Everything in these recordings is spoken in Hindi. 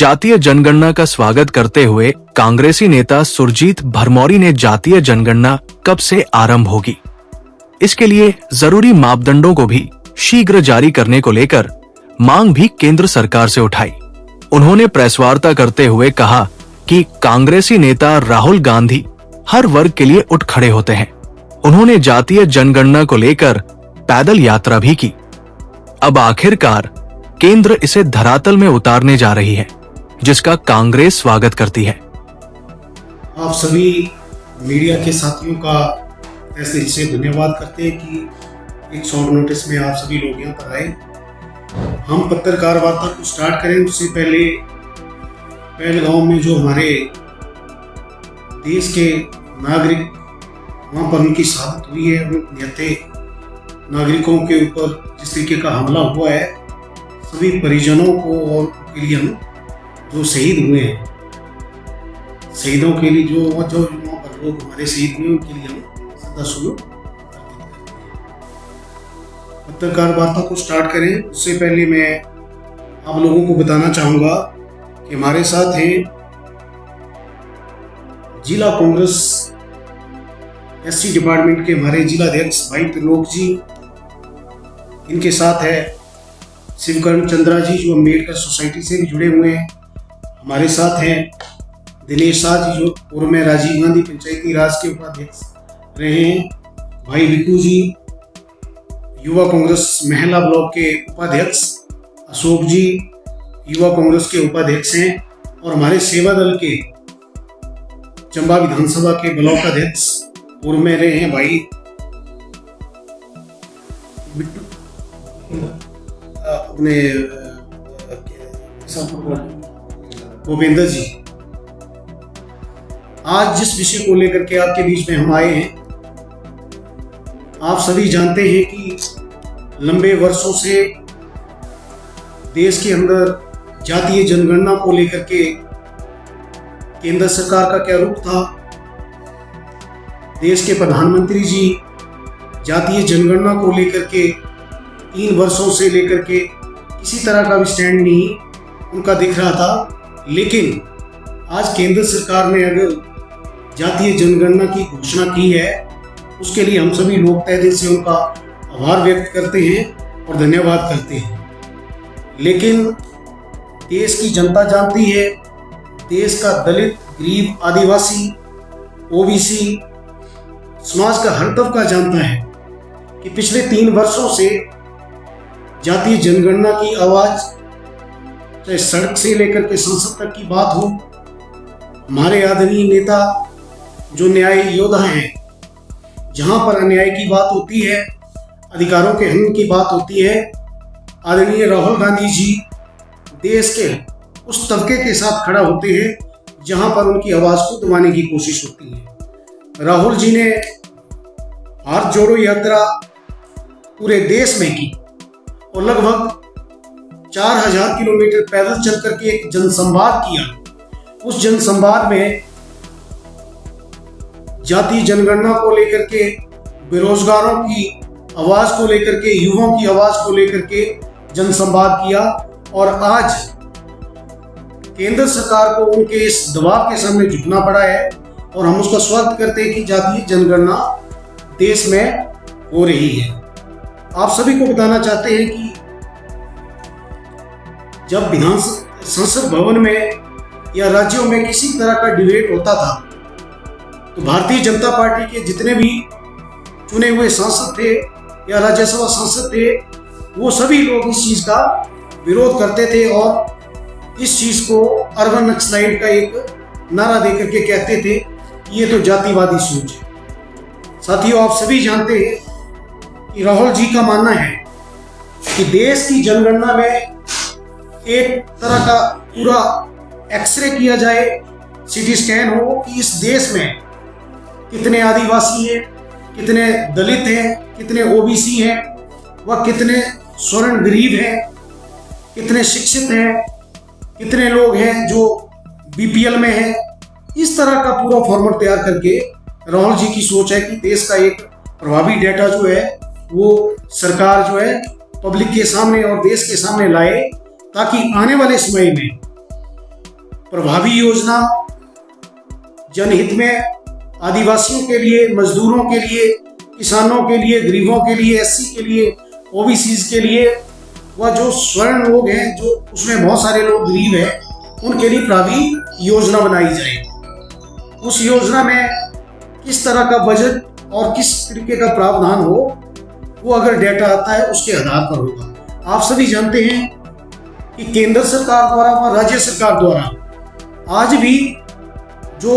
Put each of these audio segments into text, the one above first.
जातीय जनगणना का स्वागत करते हुए कांग्रेसी नेता सुरजीत भरमौरी ने जातीय जनगणना कब से आरंभ होगी, इसके लिए जरूरी मापदंडों को भी शीघ्र जारी करने को लेकर मांग भी केंद्र सरकार से उठाई। उन्होंने प्रेस वार्ता करते हुए कहा कि कांग्रेसी नेता राहुल गांधी हर वर्ग के लिए उठ खड़े होते हैं। उन्होंने जातीय जनगणना को लेकर पैदल यात्रा भी की। अब आखिरकार केंद्र इसे धरातल में उतारने जा रही है, जिसका कांग्रेस स्वागत करती है। आप सभी मीडिया के साथियों का ऐसे दिल से धन्यवाद करते हैं कि एक शॉर्ट नोटिस में आप सभी लोग यहाँ पर आए। हम पत्रकार वार्ता को स्टार्ट करें उससे पहले पहलगांव में जो हमारे देश के नागरिक वहाँ पर उनकी शहादत हुई है, उन निहत्थे नागरिकों के ऊपर जिस तरीके का हमला हुआ है, सभी परिजनों को और उनके लिए हम जो शहीद हुए हैं, शहीदों के लिए जो वहाँ पर लोग हमारे शहीद हुए उनके लिए हम श्रद्धासुमन पत्रकार वार्ता को स्टार्ट करें उससे पहले मैं आप लोगों को बताना चाहूँगा कि हमारे साथ हैं जिला कांग्रेस एससी डिपार्टमेंट के हमारे जिला अध्यक्ष भाई त्रिलोक जी, इनके साथ है शिवकर्ण चंद्रा जी जो अम्बेडकर सोसाइटी से भी जुड़े हुए हैं। हमारे साथ हैं दिनेश शाह जी जो पूर्व में राजीव गांधी पंचायती राज के उपाध्यक्ष रहे हैं। भाई विकू जी युवा कांग्रेस महिला ब्लॉक के उपाध्यक्ष, अशोक जी युवा कांग्रेस के उपाध्यक्ष हैं और हमारे सेवा दल के चंबा विधानसभा के ब्लॉक अध्यक्ष पूर्व में रहे हैं भाई अपने भूपेंद्र जी। आज जिस विषय को लेकर के आपके बीच में हम आए हैं, आप सभी जानते हैं कि लंबे वर्षों से देश के अंदर जातीय जनगणना को लेकर के केंद्र सरकार का क्या रुख था। देश के प्रधानमंत्री जी जातीय जनगणना को लेकर के 3 वर्षों से लेकर के किसी तरह का भी स्टैंड नहीं उनका दिख रहा था, लेकिन आज केंद्र सरकार ने अगर जातीय जनगणना की घोषणा की है उसके लिए हम सभी लोग तहे दिल से उनका आभार व्यक्त करते हैं और धन्यवाद करते हैं। लेकिन देश की जनता जानती है, देश का दलित, गरीब, आदिवासी, ओबीसी समाज का हर तबका जानता है कि पिछले 3 वर्षों से जातीय जनगणना की आवाज चाहे सड़क से लेकर के संसद तक की बात हो, हमारे आदरणीय नेता जो न्याय योद्धा हैं, जहां पर अन्याय की बात होती है, अधिकारों के हनन की बात होती है, आदरणीय राहुल गांधी जी देश के उस तबके के साथ खड़ा होते हैं जहां पर उनकी आवाज को दबाने की कोशिश होती है। राहुल जी ने भारत जोड़ो यात्रा पूरे देश में की और लगभग 4000 किलोमीटर पैदल चल करके एक जनसंवाद किया। उस जनसंवाद में जातीय जनगणना को लेकर के, बेरोजगारों की आवाज को लेकर के, युवाओं की आवाज को लेकर के जनसंवाद किया और आज केंद्र सरकार को उनके इस दबाव के सामने झुकना पड़ा है और हम उसका स्वागत करते हैं कि जातीय जनगणना देश में हो रही है। आप सभी को बताना चाहते हैं कि जब विधान संसद भवन में या राज्यों में किसी तरह का डिबेट होता था तो भारतीय जनता पार्टी के जितने भी चुने हुए सांसद थे या राज्यसभा सांसद थे, वो सभी लोग इस चीज का विरोध करते थे और इस चीज को अर्बन नक्सलाइट का एक नारा देकर के कहते थे कि ये तो जातिवादी सोच है। साथियों, आप सभी जानते हैं कि राहुल जी का मानना है कि देश की जनगणना में एक तरह का पूरा एक्सरे किया जाए, सीटी स्कैन हो कि इस देश में कितने आदिवासी हैं, कितने दलित हैं, कितने ओबीसी हैं, व कितने स्वर्ण गरीब हैं, कितने शिक्षित हैं, कितने लोग हैं जो बीपीएल में हैं। इस तरह का पूरा फॉर्मेट तैयार करके राहुल जी की सोच है कि देश का एक प्रभावी डेटा जो है वो सरकार जो है पब्लिक के सामने और देश के सामने लाए, ताकि आने वाले समय में प्रभावी योजना जनहित में आदिवासियों के लिए, मजदूरों के लिए, किसानों के लिए, गरीबों के लिए, एससी के लिए, ओबीसी के लिए, व जो स्वर्ण लोग हैं, जो उसमें बहुत सारे लोग गरीब हैं, उनके लिए प्रभावी योजना बनाई जाए। उस योजना में किस तरह का बजट और किस तरीके का प्रावधान हो, वो अगर डेटा आता है उसके आधार पर होगा। आप सभी जानते हैं कि केंद्र सरकार द्वारा व राज्य सरकार द्वारा आज भी जो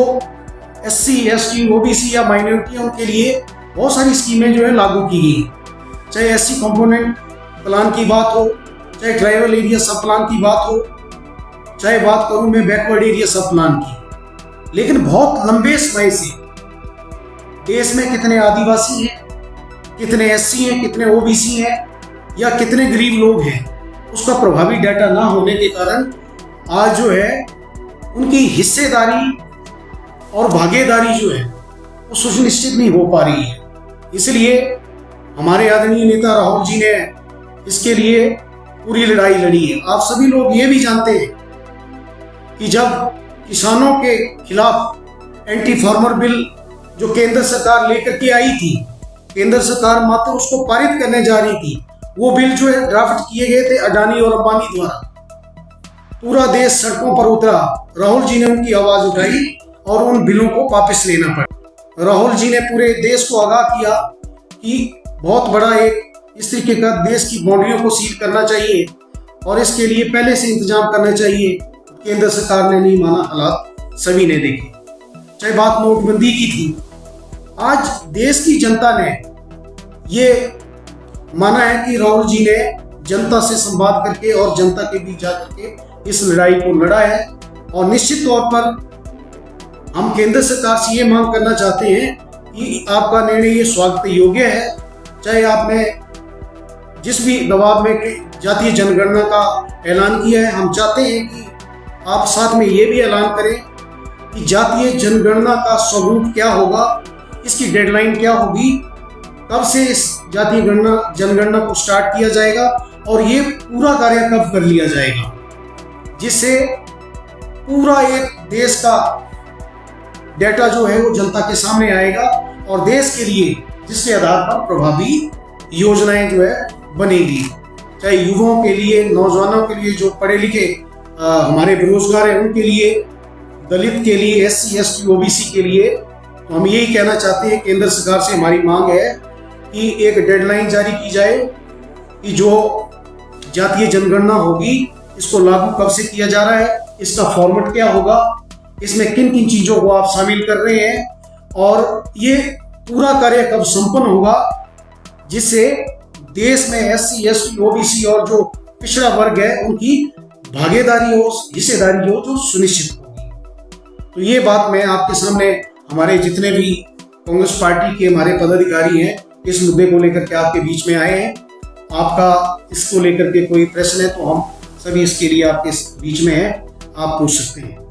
एससी, एसटी, ओबीसी या माइनॉरिटी है उनके लिए बहुत सारी स्कीमें जो है लागू की गई। चाहे एससी कंपोनेंट प्लान की बात हो, चाहे ट्राइबल एरिया सब प्लान की बात हो, चाहे बात करूं मैं बैकवर्ड एरिया सब प्लान की। लेकिन बहुत लंबे समय से देश में कितने आदिवासी हैं, कितने एससी हैं, कितने ओबीसी हैं या कितने गरीब लोग हैं, उसका प्रभावी डाटा ना होने के कारण आज जो है उनकी हिस्सेदारी और भागीदारी जो है वो सुनिश्चित नहीं हो पा रही है। इसलिए हमारे आदरणीय नेता राहुल जी ने इसके लिए पूरी लड़ाई लड़ी है। आप सभी लोग ये भी जानते हैं कि जब किसानों के खिलाफ एंटी फार्मर बिल जो केंद्र सरकार लेकर के आई थी, केंद्र सरकार मात्र उसको पारित करने जा रही थी, वो बिल जो है ड्राफ्ट किए गए थे अडानी और अंबानी द्वारा। पूरा देश सड़कों पर उतरा, राहुल जी ने उनकी आवाज उठाई और उन बिलों को वापस लेना पड़ा। राहुल जी ने पूरे देश को आगाह किया कि बहुत बड़ा एक इस तरीके का देश की बाउंड्रियों को सील करना चाहिए और इसके लिए पहले से इंतजाम करना चाहिए। केंद्र सरकार ने नहीं माना, हालात सभी ने देखे। चाहे बात नोटबंदी की थी, आज देश की जनता ने ये माना है कि राहुल जी ने जनता से संवाद करके और जनता के बीच जाकर के इस लड़ाई को लड़ा है। और निश्चित तौर पर हम केंद्र सरकार से ये मांग करना चाहते हैं कि आपका निर्णय ये स्वागत योग्य है। चाहे आपने जिस भी दबाव में जातीय जनगणना का ऐलान किया है, हम चाहते हैं कि आप साथ में ये भी ऐलान करें कि जातीय जनगणना का स्वरूप क्या होगा, इसकी डेडलाइन क्या होगी, कब से इस जातीय जनगणना को स्टार्ट किया जाएगा और ये पूरा कार्य कब कर लिया जाएगा, जिससे पूरा एक देश का डेटा जो है वो जनता के सामने आएगा और देश के लिए जिसके आधार पर प्रभावी योजनाएं जो है बनेगी। चाहे युवाओं के लिए, नौजवानों के लिए, जो पढ़े लिखे हमारे बेरोजगार हैं उनके लिए, दलित के लिए, एससी, एसटी, ओबीसी के लिए। तो हम यही कहना चाहते हैं, केंद्र सरकार से हमारी मांग है कि एक डेडलाइन जारी की जाए कि जो जातीय जनगणना होगी इसको लागू कब से किया जा रहा है, इसका फॉर्मेट क्या होगा, इसमें किन किन चीजों को आप शामिल कर रहे हैं और ये पूरा कार्य कब संपन्न होगा, जिससे देश में एससी, एसटी, ओबीसी और जो पिछड़ा वर्ग है उनकी भागीदारी हो, हिस्सेदारी हो जो सुनिश्चित होगी। तो ये बात मैं आपके सामने, हमारे जितने भी कांग्रेस पार्टी के हमारे पदाधिकारी हैं इस मुद्दे को लेकर के आपके बीच में आए हैं। आपका इसको लेकर के कोई प्रश्न है तो हम सभी इसके लिए आपके बीच में हैं, आप पूछ सकते हैं।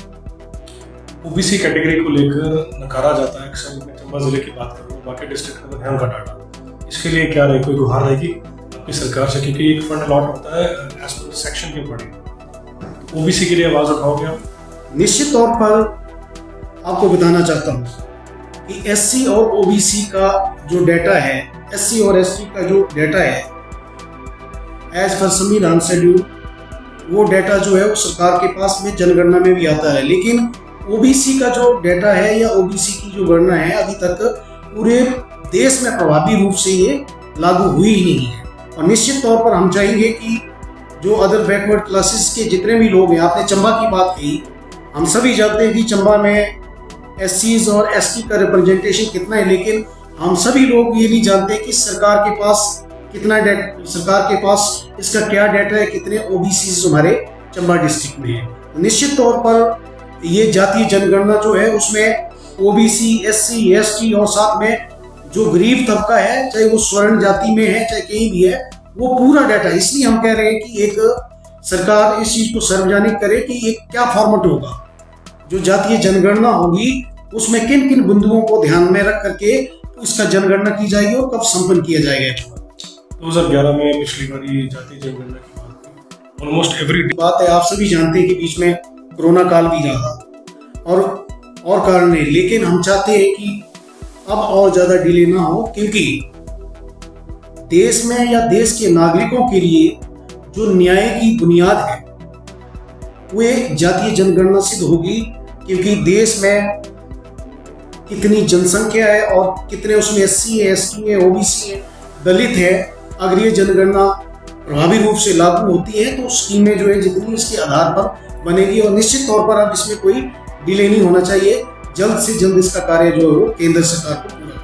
ओबीसी कैटेगरी को लेकर नकारा जाता है अक्सर। मैं चंबा जिले की बात करूँ, बाकी डिस्ट्रिक्ट का ध्यान का डाटा, इसके लिए क्या रहे, कोई गुहार रहेगी आपकी सरकार से, क्योंकि एक फंड अलॉट होता है एज पर सेक्शन के अकॉर्डिंग। ओबीसी के लिए आवाज उठाओगे आप? निश्चित तौर पर आपको बताना चाहता हूँ कि एससी और ओबीसी का जो डेटा है, एससी और एसटी का जो डेटा है एज पर संविधान शेड्यूल, वो डेटा जो है वो सरकार के पास में जनगणना में भी आता है। लेकिन ओबीसी का जो डेटा है या ओबीसी की जो गणना है अभी तक पूरे देश में प्रभावी रूप से ये लागू हुई ही नहीं है। और निश्चित तौर पर हम चाहेंगे कि जो अदर बैकवर्ड क्लासेस के जितने भी लोग हैं, आपने चंबा की बात की, हम सभी जानते हैं कि चंबा में एससीज और एसटी का रिप्रेजेंटेशन कितना है, लेकिन हम सभी लोग ये नहीं जानते कि सरकार के पास कितना डेटा, सरकार के पास इसका क्या डेटा है, कितने ओबीसी हमारे चंबा डिस्ट्रिक्ट में है। निश्चित तौर पर ये जातीय जनगणना जो है उसमें ओबीसी, एससी, एसटी और साथ में जो गरीब तबका है, चाहे वो स्वर्ण जाति में है चाहे कहीं भी है, वो पूरा डाटा। इसलिए हम कह रहे हैं कि एक सरकार इस चीज को सार्वजनिक करे कि ये क्या फॉर्मेट होगा, जो जातीय जनगणना होगी उसमें किन किन बिंदुओं को ध्यान में रख करके इसका जनगणना की जाएगी और कब संपन्न किया जाएगा। 2011 में पिछली बार जातीय जनगणना की बात, ऑलमोस्ट एवरी बात है, आप सभी जानते हैं कि बीच में कोरोना काल भी रहा और कारण है, लेकिन हम चाहते हैं कि अब और ज्यादा डिले ना हो, क्योंकि देश में या देश के नागरिकों के लिए जो न्याय की बुनियाद है वो एक जातीय जनगणना सिद्ध होगी, क्योंकि देश में कितनी जनसंख्या है और कितने उसमें SC है, ST है, OBC है, दलित है। अगर ये जनगणना प्रभावी रूप से लागू होती है तो स्कीमें जो है जितनी इसके आधार पर बनेगी, और निश्चित तौर पर अब इसमें कोई डिले नहीं होना चाहिए। जल्द से जल्द इसका कार्य जो है वो केंद्र सरकार को पूरा